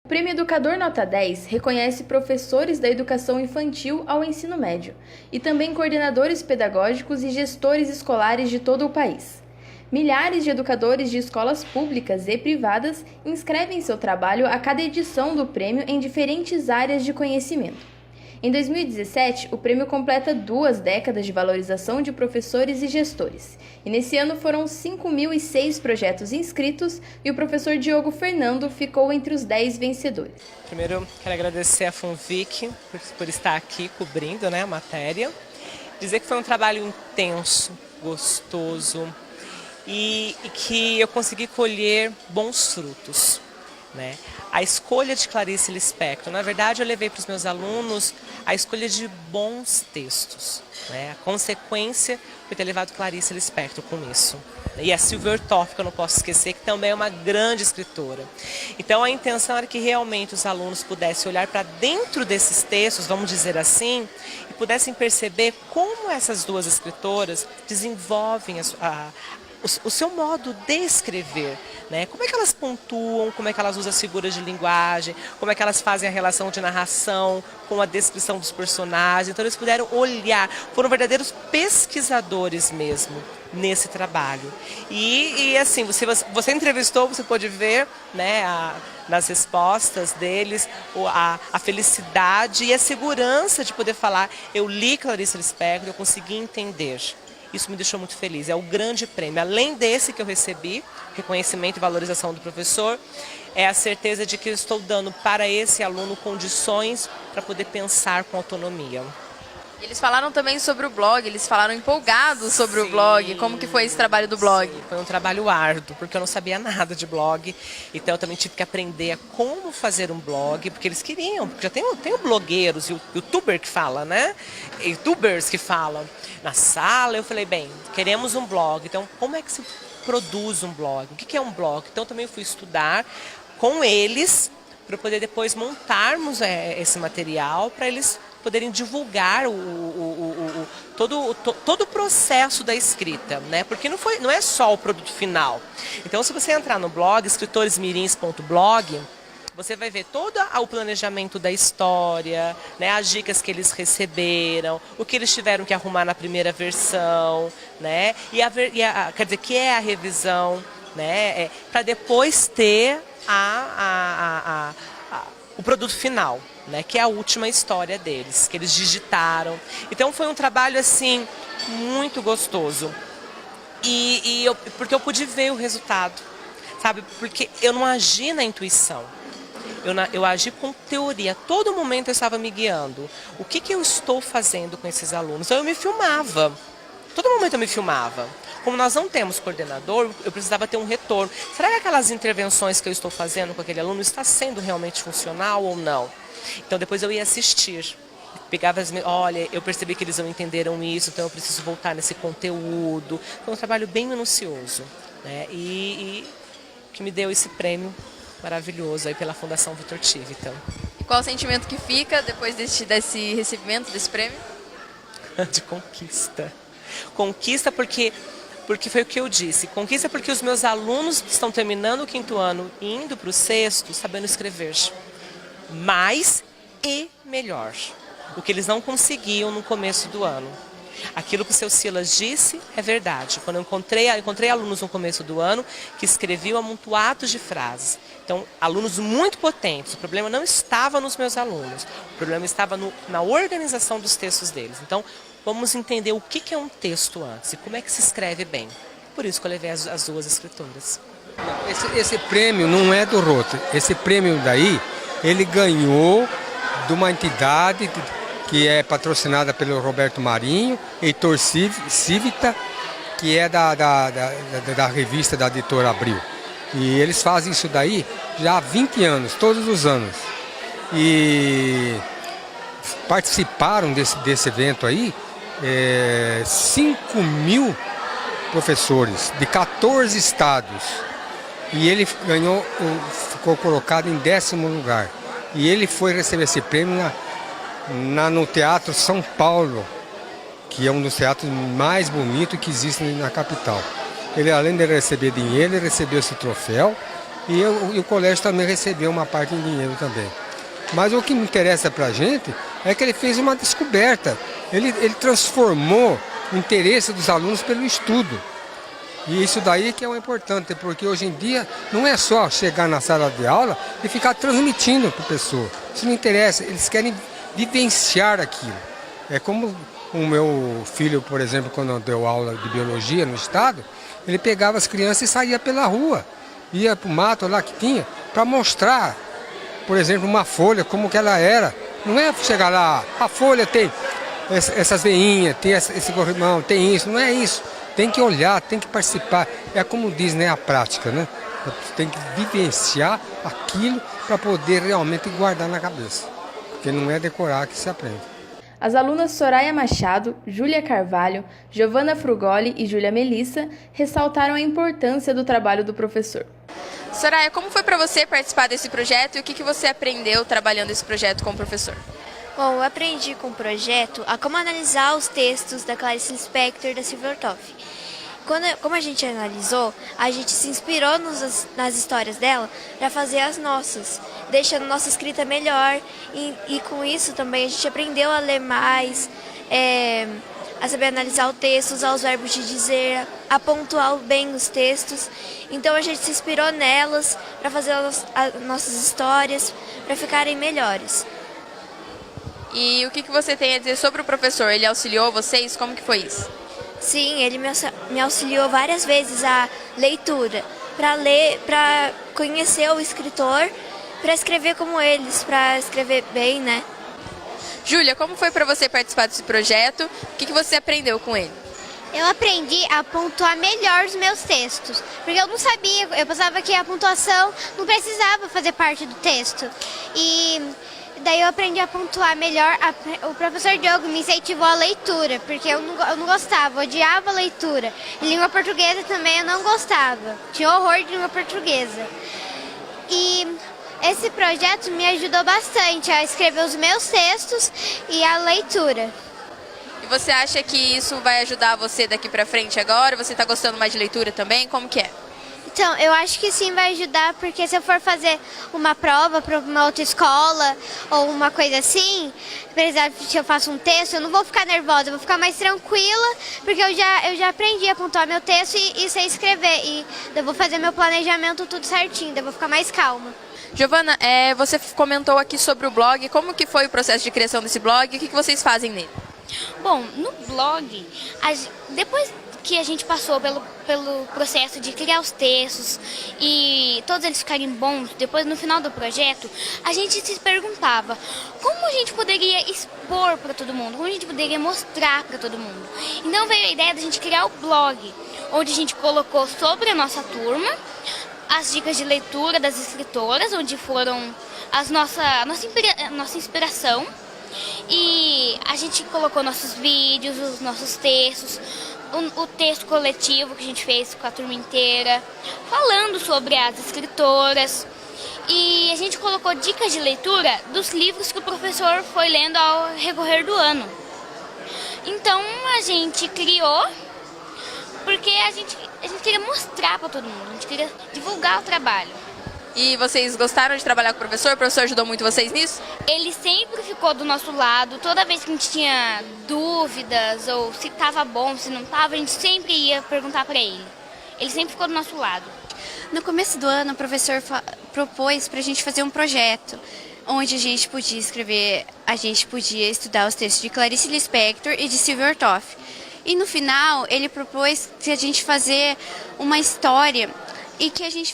O Prêmio Educador Nota 10 reconhece professores da educação infantil ao ensino médio e também coordenadores pedagógicos e gestores escolares de todo o país. Milhares de educadores de escolas públicas e privadas inscrevem seu trabalho a cada edição do prêmio em diferentes áreas de conhecimento. Em 2017, o prêmio completa 2 décadas de valorização de professores e gestores. E nesse ano foram 5.006 projetos inscritos e o professor Diogo Fernando ficou entre os 10 vencedores. Primeiro, quero agradecer a FUNVIC por estar aqui cobrindo, a matéria. Dizer que foi um trabalho intenso, gostoso e que eu consegui colher bons frutos. A escolha de Clarice Lispector, na verdade eu levei para os meus alunos a escolha de bons textos. A consequência foi ter levado Clarice Lispector com isso. E a Sylvia Ortoff, que eu não posso esquecer, que também é uma grande escritora. Então a intenção era que realmente os alunos pudessem olhar para dentro desses textos, vamos dizer assim, e pudessem perceber como essas duas escritoras desenvolvem o seu modo de escrever, Como é que elas pontuam, como é que elas usam as figuras de linguagem, como é que elas fazem a relação de narração com a descrição dos personagens. Então eles puderam olhar, foram verdadeiros pesquisadores mesmo nesse trabalho. E assim, você entrevistou, você pôde ver, nas respostas deles, a felicidade e a segurança de poder falar, eu li Clarice Lispector, eu consegui entender. Isso me deixou muito feliz, é o grande prêmio. Além desse que eu recebi, reconhecimento e valorização do professor, é a certeza de que eu estou dando para esse aluno condições para poder pensar com autonomia. Eles falaram também sobre o blog, eles falaram empolgados sobre o blog. Como que foi esse trabalho do blog? Sim, foi um trabalho árduo, porque eu não sabia nada de blog. Então eu também tive que aprender a como fazer um blog, porque eles queriam, porque já tem blogueiros, youtuber que fala, Youtubers que falam. Na sala eu falei, bem, queremos um blog, então como é que se produz um blog? O que é um blog? Então eu também fui estudar com eles, para poder depois montarmos esse material, para eles poderem divulgar todo o processo da escrita, Porque não é só o produto final. Então, se você entrar no blog, escritoresmirins.blog, você vai ver todo o planejamento da história, as dicas que eles receberam, o que eles tiveram que arrumar na primeira versão, quer dizer, que é a revisão, para depois ter o produto final, que é a última história deles, que eles digitaram. Então foi um trabalho assim muito gostoso porque eu pude ver o resultado, sabe? Porque eu não agi na intuição, eu agi com teoria. A todo momento eu estava me guiando. O que eu estou fazendo com esses alunos? Então eu me filmava. Todo momento eu me filmava. Como nós não temos coordenador, eu precisava ter um retorno. Será que aquelas intervenções que eu estou fazendo com aquele aluno está sendo realmente funcional ou não? Então depois eu ia assistir. Pegava olha, eu percebi que eles não entenderam isso, então eu preciso voltar nesse conteúdo. Foi um trabalho bem minucioso, e que me deu esse prêmio maravilhoso aí pela Fundação Vitor Tivita. E qual o sentimento que fica depois desse recebimento desse prêmio? De conquista. Conquista porque foi o que eu disse. Conquista porque os meus alunos estão terminando o 5º ano e indo para o 6º sabendo escrever. Mais e melhor. O que eles não conseguiam no começo do ano. Aquilo que o seu Silas disse é verdade. Quando eu encontrei alunos no começo do ano que escreviam amontoados de frases. Então, alunos muito potentes. O problema não estava nos meus alunos. O problema estava na organização dos textos deles. Então, vamos entender o que é um texto antes e como é que se escreve bem. Por isso que eu levei as duas escritoras. Esse prêmio não é do Rotary. Esse prêmio daí, ele ganhou de uma entidade que é patrocinada pelo Roberto Marinho, Heitor Civita, que é da revista da Editora Abril. E eles fazem isso daí já há 20 anos, todos os anos. E participaram desse evento aí 5.000 professores de 14 estados. E ele ficou colocado em 10º lugar. E ele foi receber esse prêmio no Teatro São Paulo, que é um dos teatros mais bonitos que existem na capital. Ele, além de receber dinheiro, ele recebeu esse troféu e o colégio também recebeu uma parte em dinheiro também. Mas o que me interessa para a gente é que ele fez uma descoberta. Ele transformou o interesse dos alunos pelo estudo. E isso daí que é o importante, porque hoje em dia não é só chegar na sala de aula e ficar transmitindo para a pessoa. Isso não interessa, eles querem vivenciar aquilo. É como o meu filho, por exemplo, quando deu aula de biologia no estado, ele pegava as crianças e saía pela rua, ia para o mato lá que tinha, para mostrar, por exemplo, uma folha, como que ela era. Não é chegar lá, a folha tem essas veinhas, tem esse corrimão, tem isso, não é isso. Tem que olhar, tem que participar. É como diz, né, a prática, né? Tem que vivenciar aquilo para poder realmente guardar na cabeça. Porque não é decorar que se aprende. As alunas Soraya Machado, Júlia Carvalho, Giovana Frugoli e Júlia Melissa ressaltaram a importância do trabalho do professor. Soraya, como foi para você participar desse projeto e o que você aprendeu trabalhando esse projeto com o professor? Bom, eu aprendi com o projeto a como analisar os textos da Clarice Lispector e da Silvia Ortoff. Como a gente analisou, a gente se inspirou nas histórias dela para fazer as nossas, deixando nossa escrita melhor e com isso também a gente aprendeu a ler mais, a saber analisar o texto, usar os verbos de dizer, a pontuar bem os textos. Então a gente se inspirou nelas para fazer as nossas histórias, para ficarem melhores. E o que você tem a dizer sobre o professor? Ele auxiliou vocês? Como que foi isso? Sim, ele me auxiliou várias vezes a leitura, para ler, para conhecer o escritor, para escrever como eles, para escrever bem, né? Júlia, como foi para você participar desse projeto? O que você aprendeu com ele? Eu aprendi a pontuar melhor os meus textos, porque eu não sabia, eu pensava que a pontuação não precisava fazer parte do texto. E daí eu aprendi a pontuar melhor. O professor Diogo me incentivou a leitura, porque eu não gostava, eu odiava a leitura. E língua portuguesa também eu não gostava, tinha horror de língua portuguesa. E esse projeto me ajudou bastante a escrever os meus textos e a leitura. E você acha que isso vai ajudar você daqui para frente agora? Você está gostando mais de leitura também? Como que é? Então, eu acho que sim vai ajudar, porque se eu for fazer uma prova para uma outra escola ou uma coisa assim, por exemplo, se eu faço um texto, eu não vou ficar nervosa, eu vou ficar mais tranquila, porque eu já aprendi a pontuar meu texto e sei escrever. E eu vou fazer meu planejamento tudo certinho, eu vou ficar mais calma. Giovana, você comentou aqui sobre o blog. Como que foi o processo de criação desse blog? O que vocês fazem nele? Bom, no blog, depois que a gente passou pelo processo de criar os textos e todos eles ficarem bons, depois no final do projeto, a gente se perguntava como a gente poderia expor para todo mundo, como a gente poderia mostrar para todo mundo. Então veio a ideia da gente criar o blog, onde a gente colocou sobre a nossa turma as dicas de leitura das escritoras, onde foram a nossa inspiração. E a gente colocou nossos vídeos, os nossos textos, o texto coletivo que a gente fez com a turma inteira, falando sobre as escritoras. E a gente colocou dicas de leitura dos livros que o professor foi lendo ao recorrer do ano. Então a gente criou porque a gente queria mostrar para todo mundo, a gente queria divulgar o trabalho. E vocês gostaram de trabalhar com o professor? O professor ajudou muito vocês nisso? Ele sempre ficou do nosso lado. Toda vez que a gente tinha dúvidas ou se estava bom, se não estava, a gente sempre ia perguntar para ele. Ele sempre ficou do nosso lado. No começo do ano, o professor propôs para a gente fazer um projeto onde a gente podia estudar os textos de Clarice Lispector e de Silvia Ortoff. E no final, ele propôs que a gente fazer uma história e que a gente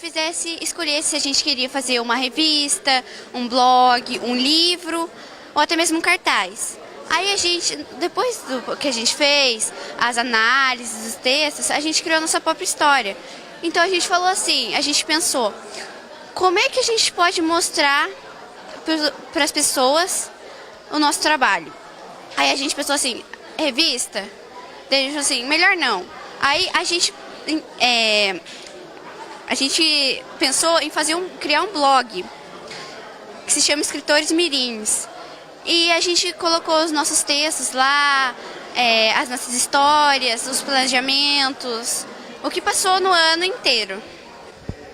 escolhesse se a gente queria fazer uma revista, um blog, um livro ou até mesmo um cartaz. Aí a gente, depois do que a gente fez, as análises, os textos, a gente criou a nossa própria história. Então a gente falou assim, a gente pensou, como é que a gente pode mostrar para as pessoas o nosso trabalho? Aí a gente pensou assim, revista? Daí a gente falou assim, melhor não. Aí a gente pensou em criar um blog que se chama Escritores Mirins. E a gente colocou os nossos textos lá, as nossas histórias, os planejamentos, o que passou no ano inteiro.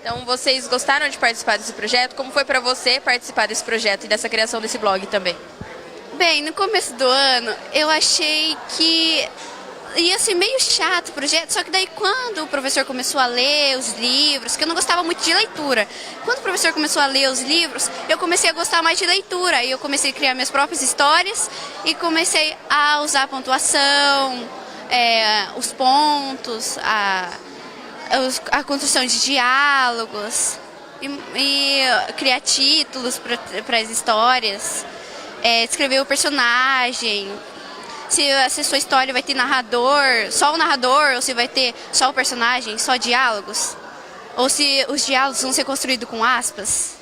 Então, vocês gostaram de participar desse projeto? Como foi para você participar desse projeto e dessa criação desse blog também? Bem, no começo do ano eu achei que ia ser meio chato o projeto, só que daí quando o professor começou a ler os livros, que eu não gostava muito de leitura, quando o professor começou a ler os livros, eu comecei a gostar mais de leitura, e eu comecei a criar minhas próprias histórias e comecei a usar a pontuação, os pontos, a construção de diálogos e criar títulos para as histórias, descrever o personagem. Se a sua história vai ter narrador, só o narrador, ou se vai ter só o personagem, só diálogos, ou se os diálogos vão ser construídos com aspas.